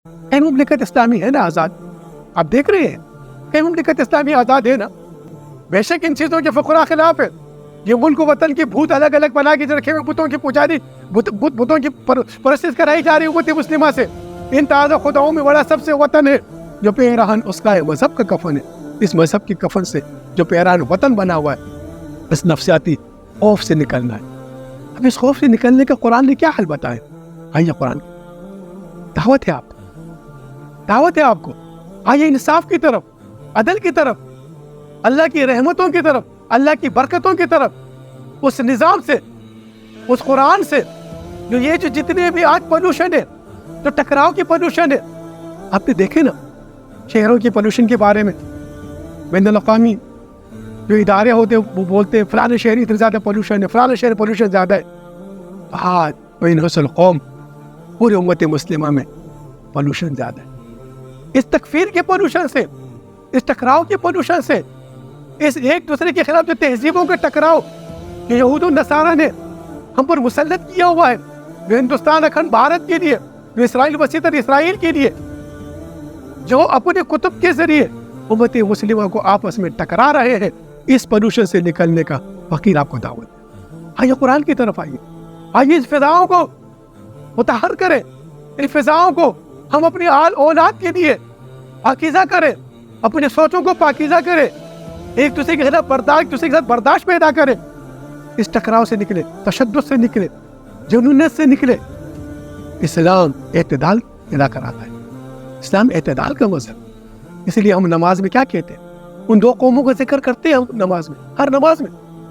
کئی مملکت اسلامی ہے نا آزاد، آپ دیکھ رہے ہیں کئی مملکت اسلامی آزاد ہے نا. بے شک ان چیزوں کے فقراء خلاف ہے. یہ ملک و وطن کی بھوت الگ الگ بنا کے رکھے ہوئے بتوں کی پجاری، بتوں کی پرستش کرائی جا رہی امت مسلمہ سے. ان تازہ خداؤں میں بڑا سب سے وطن ہے جو پیرہن اس کا ہے، مذہب کا کفن ہے. اس مذہب کے کفن سے جو پیرہن وطن بنا ہوا ہے، اس نفسیاتی خوف سے نکلنا ہے. اب اس خوف سے نکلنے کا قرآن نے کیا حل بتایا؟ آئیے قرآن دعوت ہے، آپ دعوت ہے آپ کو. آئیے انصاف کی طرف، عدل کی طرف، اللہ کی رحمتوں کی طرف، اللہ کی برکتوں کی طرف، اس نظام سے، اس قرآن سے جو جتنے بھی آج پولوشن ہے، جو ٹکراؤ کی پولوشن ہے. آپ نے دیکھے نا شہروں کی پولوشن کے بارے میں بین الاقوامی جو ادارے ہوتے وہ بولتے ہیں فلاں شہر اتنا زیادہ پولوشن ہے، فلاں شہر پولوشن زیادہ ہے. آج بین حسن قوم پوری امت مسلمہ میں پولوشن زیادہ ہے. اس تکفیر کے پولوشن سے، اس ٹکراؤ کے پولوشن سے، اس ایک دوسرے کے خلاف جو تہذیبوں کے ٹکراؤ جو یہود و نصارہ نے ہم پر مسلط کیا ہوا ہے، جو ہندوستان اکھنڈ بھارت کے لیے، جو اسرائیل وسیع اسرائیل کے لیے، جو اپنے کتب کے ذریعے امت مسلمہ کو آپس میں ٹکرا رہے ہیں، اس پولوشن سے نکلنے کا فقیر آپ کو دعوت ہے. آئیے قرآن کی طرف آئیے. آئیے اس فضاؤں کو متحر کریں، ان فضاؤں کو ہم اپنی اولاد کے لیے پاکیزہ کریں، اپنے سوچوں کو پاکیزہ کریں، ایک دوسرے کے خلاف دوسرے کے ساتھ برداشت پیدا کریں. اس ٹکراؤ سے نکلے، تشدد سے نکلے، جنونیت سے نکلے. اسلام اعتدال پیدا کراتا ہے، اسلام اعتدال کا مذہب. اس لیے ہم نماز میں کیا کہتے ہیں؟ ان دو قوموں کا ذکر کرتے ہیں ہم نماز میں، ہر نماز میں،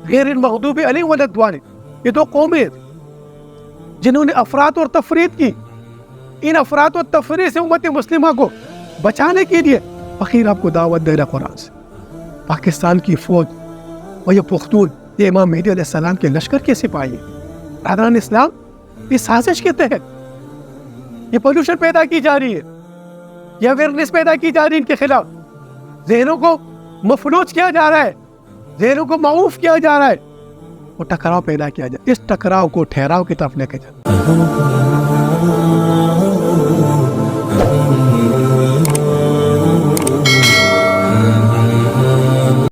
غیر المغضوب علیہم ولا الضالین. یہ دو قومیں جنہوں نے افراط اور تفریط کی. ان افراط اور تفریط سے امت مسلمہ کو بچانے کے لیے فقیر آپ کو دعوت دے رہا قرآن سے. پاکستان کی فوج اور یہ پختون، یہ امام مہدی علیہ السلام کے لشکر کے سپاہی برادران اسلام، اس سازش کے تحت یہ پولوشن پیدا کی جا رہی ہے، یہ اویئرنیس پیدا کی جا رہی ہے. ان کے خلاف ذہنوں کو مفلوج کیا جا رہا ہے، ذہنوں کو معوف کیا جا رہا ہے، وہ ٹکراؤ پیدا کیا جائے. اس ٹکراؤ کو ٹھہراؤ کی طرف لے کے جائے.